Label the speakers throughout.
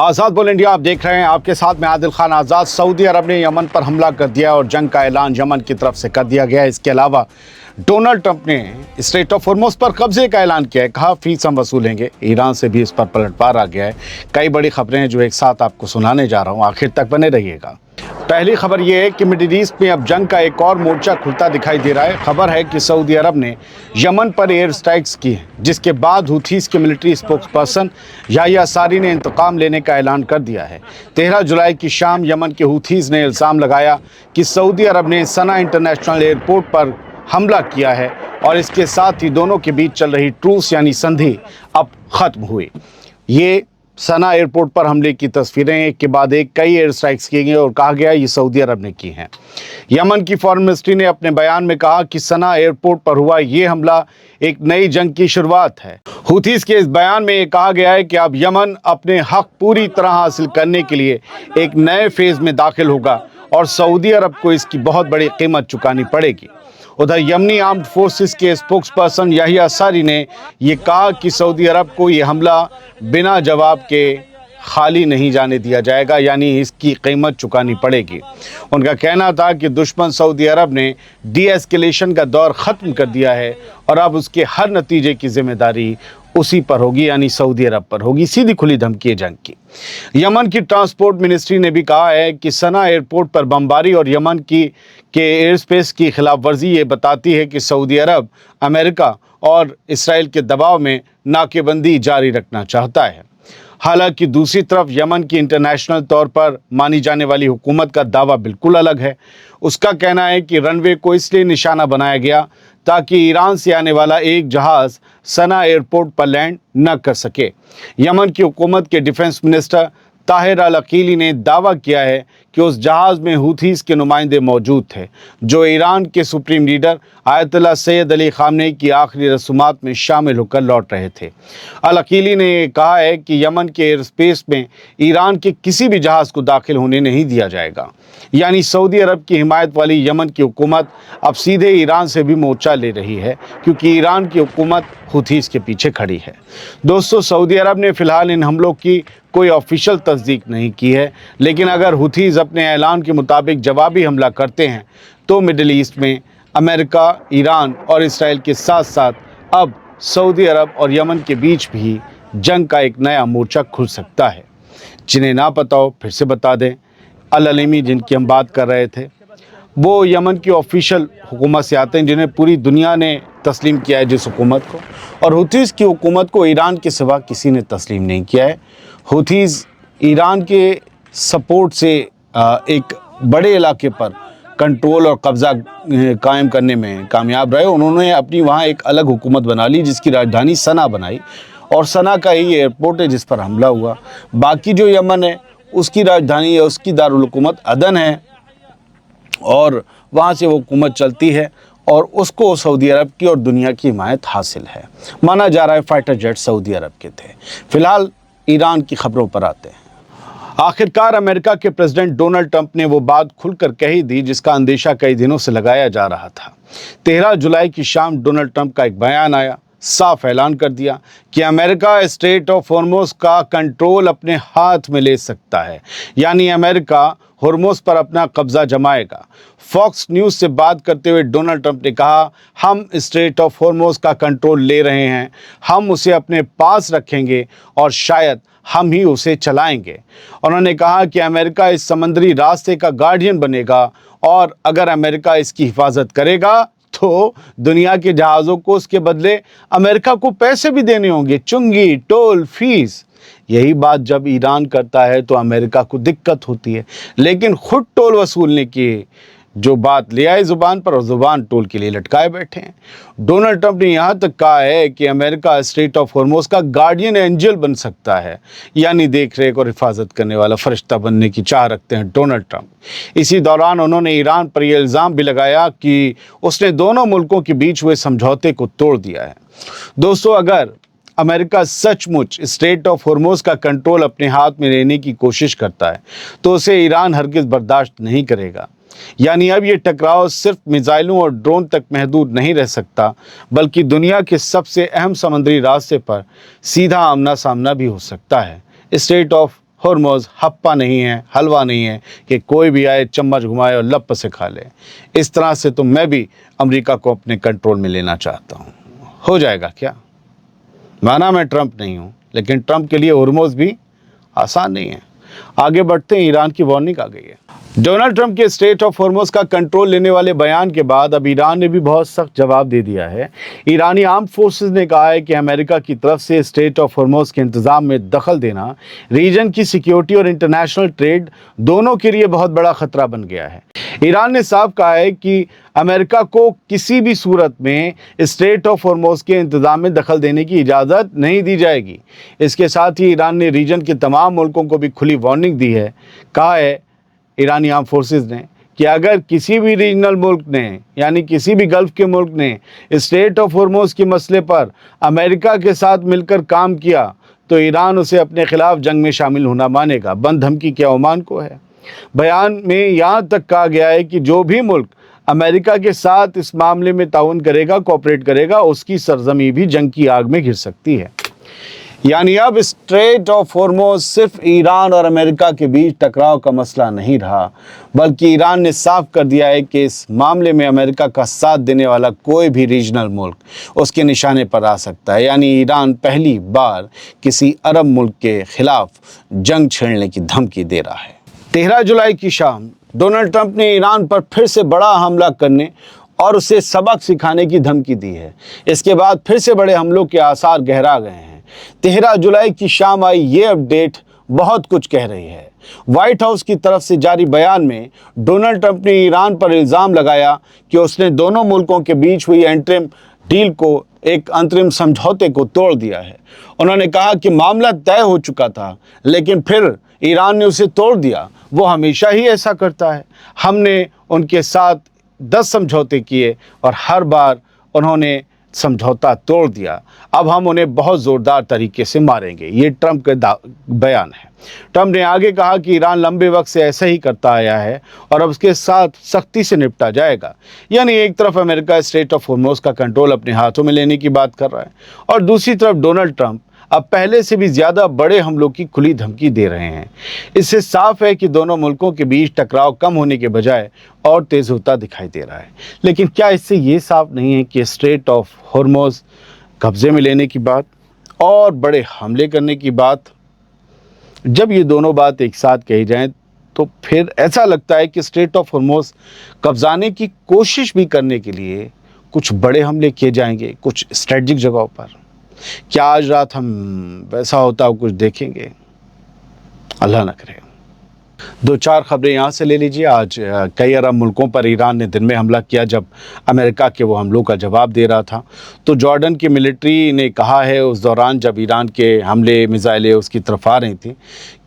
Speaker 1: आज़ाद बोल इंडिया आप देख रहे हैं, आपके साथ में आदिल खान आज़ाद। सऊदी अरब ने यमन पर हमला कर दिया और जंग का ऐलान यमन की तरफ से कर दिया गया है। इसके अलावा डोनाल्ड ट्रंप ने स्ट्रेट ऑफ हॉर्मुज़ पर कब्जे का ऐलान किया है, कहा फीस हम वसूलेंगे। ईरान से भी इस पर पलटवार आ गया है। कई बड़ी खबरें हैं जो एक साथ आपको सुनाने जा रहा हूँ, आखिर तक बने रहिएगा। पहली खबर यह है कि मिडिल ईस्ट में अब जंग का एक और मोर्चा खुलता दिखाई दे रहा है। खबर है कि सऊदी अरब ने यमन पर एयर स्ट्राइक्स की, जिसके बाद हुथीस के मिलिट्री स्पोक्सपर्सन याहिया सारी ने इंतकाम लेने का ऐलान कर दिया है। 13 जुलाई की शाम यमन के हुथीस ने इल्ज़ाम लगाया कि सऊदी अरब ने सना इंटरनेशनल एयरपोर्ट पर हमला किया है और इसके साथ ही दोनों के बीच चल रही ट्रूस यानी संधि अब ख़त्म हुई। ये सना एयरपोर्ट पर हमले की तस्वीरें एक के बाद एक कई एयर स्ट्राइक्स किए गए और कहा गया ये सऊदी अरब ने की हैं। यमन की फॉरेन मिनिस्ट्री ने अपने बयान में कहा कि सना एयरपोर्ट पर हुआ ये हमला एक नई जंग की शुरुआत है। हुथीस के इस बयान में ये कहा गया है कि अब यमन अपने हक पूरी तरह हासिल करने के लिए एक नए फेज में दाखिल होगा और सऊदी अरब को इसकी बहुत बड़ी कीमत चुकानी पड़ेगी। उधर यमनी आर्म्ड फोर्सेस के स्पोक्सपर्सन याहिया सारी ने ये कहा कि सऊदी अरब को ये हमला बिना जवाब के खाली नहीं जाने दिया जाएगा, यानी इसकी कीमत चुकानी पड़ेगी। उनका कहना था कि दुश्मन सऊदी अरब ने डी एस्केलेशन का दौर ख़त्म कर दिया है और अब उसके हर नतीजे की जिम्मेदारी उसी पर होगी, यानी सऊदी अरब पर होगी। सीधी खुली धमकी है जंग की। यमन की ट्रांसपोर्ट मिनिस्ट्री ने भी कहा है कि सना एयरपोर्ट पर बमबारी और यमन के एयर स्पेस की खिलाफ वर्जी ये बताती है कि सऊदी अरब अमेरिका और इसराइल के दबाव में नाकेबंदी जारी रखना चाहता है। हालांकि दूसरी तरफ यमन की इंटरनेशनल तौर पर मानी जाने वाली हुकूमत का दावा बिल्कुल अलग है। उसका कहना है कि रनवे को इसलिए निशाना बनाया गया ताकि ईरान से आने वाला एक जहाज़ सना एयरपोर्ट पर लैंड न कर सके। यमन की हुकूमत के डिफेंस मिनिस्टर ताहिर अल अकीली ने दावा किया है कि उस जहाज़ में हुथीस के नुमाइंदे मौजूद थे, जो ईरान के supreme leader Ayatollah Syed Ali Khamenei की आखिरी रसूमात में शामिल होकर लौट रहे थे। अल अकीली ने कहा है कि यमन के एयर स्पेस में ईरान के किसी भी जहाज़ को दाखिल होने नहीं दिया जाएगा, यानी सऊदी अरब की हिमायत वाली यमन की हुकूमत अब सीधे ईरान से भी मोर्चा ले रही है, क्योंकि ईरान की हुकूमत हुथीस के पीछे खड़ी है। दोस्तों, सऊदी अरब ने फ़िलहाल इन हमलों की कोई ऑफिशियल तस्दीक नहीं की है, लेकिन अगर हुथीस अपने ऐलान के मुताबिक जवाबी हमला करते हैं तो मिडिल ईस्ट में अमेरिका, ईरान और इसराइल के साथ साथ अब सऊदी अरब और यमन के बीच भी जंग का एक नया मोर्चा खुल सकता है। जिन्हें ना पता हो फिर से बता दें, अल अलीमी जिनकी हम बात कर रहे थे, वो यमन की ऑफिशियल हुकूमत से आते हैं, जिन्हें पूरी दुनिया ने तस्लीम किया है जिस हुकूमत को, और हुथीस की हुकूमत को ईरान के सिवा किसी ने तस्लीम नहीं किया है। हुथीस ईरान के सपोर्ट से एक बड़े इलाके पर कंट्रोल और कब्ज़ा कायम करने में कामयाब रहे। उन्होंने अपनी वहाँ एक अलग हुकूमत बना ली जिसकी राजधानी सना बनाई, और सना का ही एयरपोर्ट है जिस पर हमला हुआ। बाकी जो यमन है उसकी राजधानी है, उसकी दारुल हुकूमत अदन है और वहाँ से वो हुकूमत चलती है और उसको सऊदी अरब की और दुनिया की हिमायत हासिल है। माना जा रहा है फाइटर जेट सऊदी अरब के थे। फिलहाल ईरान की खबरों पर आते हैं। आखिरकार अमेरिका के प्रेसिडेंट डोनाल्ड ट्रंप ने वो बात खुलकर कही दी जिसका अंदेशा कई दिनों से लगाया जा रहा था। 13 जुलाई की शाम डोनाल्ड ट्रंप का एक बयान आया, साफ ऐलान कर दिया कि अमेरिका स्ट्रेट ऑफ हॉर्मुज़ का कंट्रोल अपने हाथ में ले सकता है, यानी अमेरिका हॉर्मुज़ पर अपना कब्जा जमाएगा। फॉक्स न्यूज़ से बात करते हुए डोनाल्ड ट्रंप ने कहा, हम स्ट्रेट ऑफ हॉर्मुज़ का कंट्रोल ले रहे हैं, हम उसे अपने पास रखेंगे और शायद हम ही उसे चलाएंगे। उन्होंने कहा कि अमेरिका इस समुद्री रास्ते का गार्डियन बनेगा और अगर अमेरिका इसकी हिफाजत करेगा तो दुनिया के जहाज़ों को उसके बदले अमेरिका को पैसे भी देने होंगे, चुंगी, टोल, फीस। यही बात जब ईरान करता है तो अमेरिका को दिक्कत होती है, लेकिन खुद टोल वसूलने की जो बात ले आए ज़ुबान पर और ज़ुबान टोल के लिए लटकाए बैठे हैं। डोनाल्ड ट्रंप ने यहाँ तक कहा है कि अमेरिका स्ट्रेट ऑफ हॉर्मुज़ का गार्डियन एंजल बन सकता है, यानी देख रेख और हिफाजत करने वाला फरिश्ता बनने की चाह रखते हैं डोनाल्ड ट्रंप। इसी दौरान उन्होंने ईरान पर यह इल्ज़ाम भी लगाया कि उसने दोनों मुल्कों के बीच हुए समझौते को तोड़ दिया है। दोस्तों, अगर अमेरिका सचमुच स्ट्रेट ऑफ हॉर्मुज़ का कंट्रोल अपने हाथ में लेने की कोशिश करता है तो उसे ईरान हरगिज़ बर्दाश्त नहीं करेगा। यानी अब ये टकराव सिर्फ मिसाइलों और ड्रोन तक महदूद नहीं रह सकता, बल्कि दुनिया के सबसे अहम समुद्री रास्ते पर सीधा आमना सामना भी हो सकता है। स्ट्रेट ऑफ हॉर्मोज़ हप्पा नहीं है, हलवा नहीं है कि कोई भी आए चम्मच घुमाए और लप से खा ले। इस तरह से तो मैं भी अमेरिका को अपने कंट्रोल में लेना चाहता हूँ। हो जाएगा क्या? माना मैं ट्रंप नहीं हूँ, लेकिन ट्रंप के लिए हॉर्मोज़ भी आसान नहीं है। आगे बढ़ते हैं, ईरान की वार्निंग आ गई है। डोनाल्ड ट्रंप के स्ट्रेट ऑफ हॉर्मोज़ का कंट्रोल लेने वाले बयान के बाद अब ईरान ने भी बहुत सख्त जवाब दे दिया है। ईरानी आर्म फोर्सेस ने कहा है कि अमेरिका की तरफ से स्ट्रेट ऑफ हॉर्मोज़ के इंतज़ाम में दखल देना रीजन की सिक्योरिटी और इंटरनेशनल ट्रेड दोनों के लिए बहुत बड़ा ख़तरा बन गया है। ईरान ने साफ कहा है कि अमेरिका को किसी भी सूरत में स्ट्रेट ऑफ हॉर्मोज़ के इंतज़ाम में दखल देने की इजाज़त नहीं दी जाएगी। इसके साथ ही ईरान ने रीजन के तमाम मुल्कों को भी खुली वार्निंग दी है। कहा है ईरानी आर्म फोर्सेस ने कि अगर किसी भी रीजनल मुल्क ने यानी किसी भी गल्फ़ के मुल्क ने स्ट्रेट ऑफ हॉर्मोज़ के मसले पर अमेरिका के साथ मिलकर काम किया तो ईरान उसे अपने ख़िलाफ़ जंग में शामिल होना मानेगा। बंद धमकी क्या ओमान को है। बयान में यहाँ तक कहा गया है कि जो भी मुल्क अमेरिका के साथ इस मामले में ताउन करेगा, कोऑपरेट करेगा, उसकी सरजमी भी जंग की आग में घिर सकती है। यानी अब स्ट्रेट ऑफ हॉर्मोज़ सिर्फ ईरान और अमेरिका के बीच टकराव का मसला नहीं रहा, बल्कि ईरान ने साफ कर दिया है कि इस मामले में अमेरिका का साथ देने वाला कोई भी रीजनल मुल्क उसके निशाने पर आ सकता है। यानी ईरान पहली बार किसी अरब मुल्क के खिलाफ जंग छेड़ने की धमकी दे रहा है। 13 जुलाई की शाम डोनाल्ड ट्रंप ने ईरान पर फिर से बड़ा हमला करने और उसे सबक सिखाने की धमकी दी है। इसके बाद फिर से बड़े हमलों के आसार गहरा गए हैं। 13 जुलाई की शाम आई ये अपडेट बहुत कुछ कह रही है। व्हाइट हाउस की तरफ से जारी बयान में डोनाल्ड ट्रंप ने ईरान पर इल्ज़ाम लगाया कि उसने दोनों मुल्कों के बीच हुई एंट्रिम डील को, एक अंतरिम समझौते को तोड़ दिया है। उन्होंने कहा कि मामला तय हो चुका था, लेकिन फिर ईरान ने उसे तोड़ दिया। वो हमेशा ही ऐसा करता है। हमने उनके साथ 10 समझौते किए और हर बार उन्होंने समझौता तोड़ दिया। अब हम उन्हें बहुत ज़ोरदार तरीके से मारेंगे। ये ट्रंप का बयान है। ट्रंप ने आगे कहा कि ईरान लंबे वक्त से ऐसा ही करता आया है और अब उसके साथ सख्ती से निपटा जाएगा। यानी एक तरफ अमेरिका स्ट्रेट ऑफ हॉर्मोज़ का कंट्रोल अपने हाथों में लेने की बात कर रहा है और दूसरी तरफ डोनाल्ड ट्रंप अब पहले से भी ज़्यादा बड़े हमलों की खुली धमकी दे रहे हैं। इससे साफ है कि दोनों मुल्कों के बीच टकराव कम होने के बजाय और तेज़ होता दिखाई दे रहा है। लेकिन क्या इससे ये साफ नहीं है कि स्ट्रेट ऑफ हॉर्मोज़ कब्ज़े में लेने की बात और बड़े हमले करने की बात, जब ये दोनों बात एक साथ कही जाएं तो फिर ऐसा लगता है कि स्ट्रेट ऑफ हॉर्मोज़ कब्ज़ाने की कोशिश भी करने के लिए कुछ बड़े हमले किए जाएंगे कुछ स्ट्रेटजिक जगहों पर। क्या आज रात हम वैसा होता कुछ देखेंगे? अल्लाह न करे। 2-4 खबरें यहाँ से ले लीजिए। आज कई अरब मुल्कों पर ईरान ने दिन में हमला किया जब अमेरिका के वो हमलों का जवाब दे रहा था। तो जॉर्डन की मिलिट्री ने कहा है उस दौरान जब ईरान के हमले मिसाइलें उसकी तरफ आ रही थी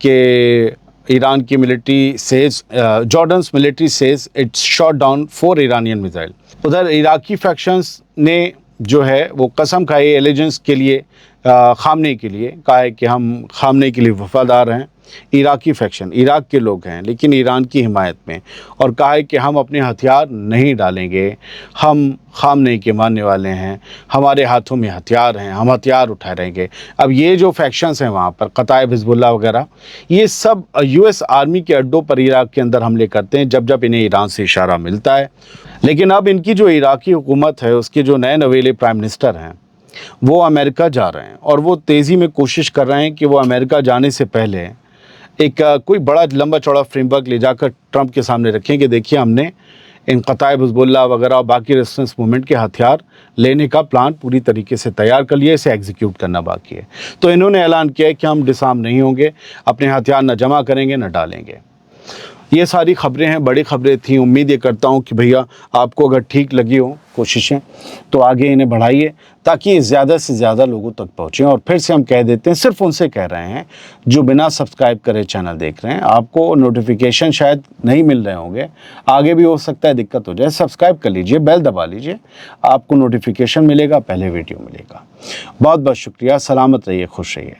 Speaker 1: कि ईरान की military says Jordans military says it's shot down 4 Iranian missile. उधर इराकी फैक्शंस ने जो है वो कसम खाई एलिजेंस के लिए, खामने के लिए कहा है कि हम खामने के लिए वफादार हैं। इराकी फैक्शन इराक के लोग हैं लेकिन ईरान की हिमायत में, और कहा है कि हम अपने हथियार नहीं डालेंगे, हम खामने के मानने वाले हैं, हमारे हाथों में हथियार हैं, हम हथियार उठा रहेंगे। अब ये जो फैक्शंस हैं वहाँ पर कताइब हिजबुल्लाह वगैरह, ये सब यूएस आर्मी के अड्डों पर इराक के अंदर हमले करते हैं जब जब इन्हें ईरान से इशारा मिलता है। लेकिन अब इनकी जो इराकी हुकूमत है उसके जो नए नवेले प्राइम मिनिस्टर हैं वो अमेरिका जा रहे हैं और वो तेज़ी में कोशिश कर रहे हैं कि वो अमेरिका जाने से पहले एक कोई बड़ा लंबा चौड़ा फ्रेमवर्क ले जाकर ट्रंप के सामने रखें कि देखिए हमने इन कताइब हिजबुल्लाह वगैरह और बाकी रेजिस्टेंस मूवमेंट के हथियार लेने का प्लान पूरी तरीके से तैयार कर लिया, इसे एग्जीक्यूट करना बाकी है। तो इन्होंने ऐलान किया है कि हम डिसआर्म नहीं होंगे, अपने हथियार न जमा करेंगे न डालेंगे। ये सारी खबरें हैं, बड़ी खबरें थी। उम्मीद ये करता हूँ कि भैया आपको अगर ठीक लगी हो कोशिशें तो आगे इन्हें बढ़ाइए ताकि ज़्यादा से ज़्यादा लोगों तक पहुँचें। और फिर से हम कह देते हैं, सिर्फ उनसे कह रहे हैं जो बिना सब्सक्राइब करे चैनल देख रहे हैं। आपको नोटिफिकेशन शायद नहीं मिल रहे होंगे, आगे भी हो सकता है दिक्कत हो जाए। सब्सक्राइब कर लीजिए, बेल दबा लीजिए, आपको नोटिफिकेशन मिलेगा, पहले वीडियो मिलेगा। बहुत बहुत शुक्रिया। सलामत रहिए, खुश रहिए।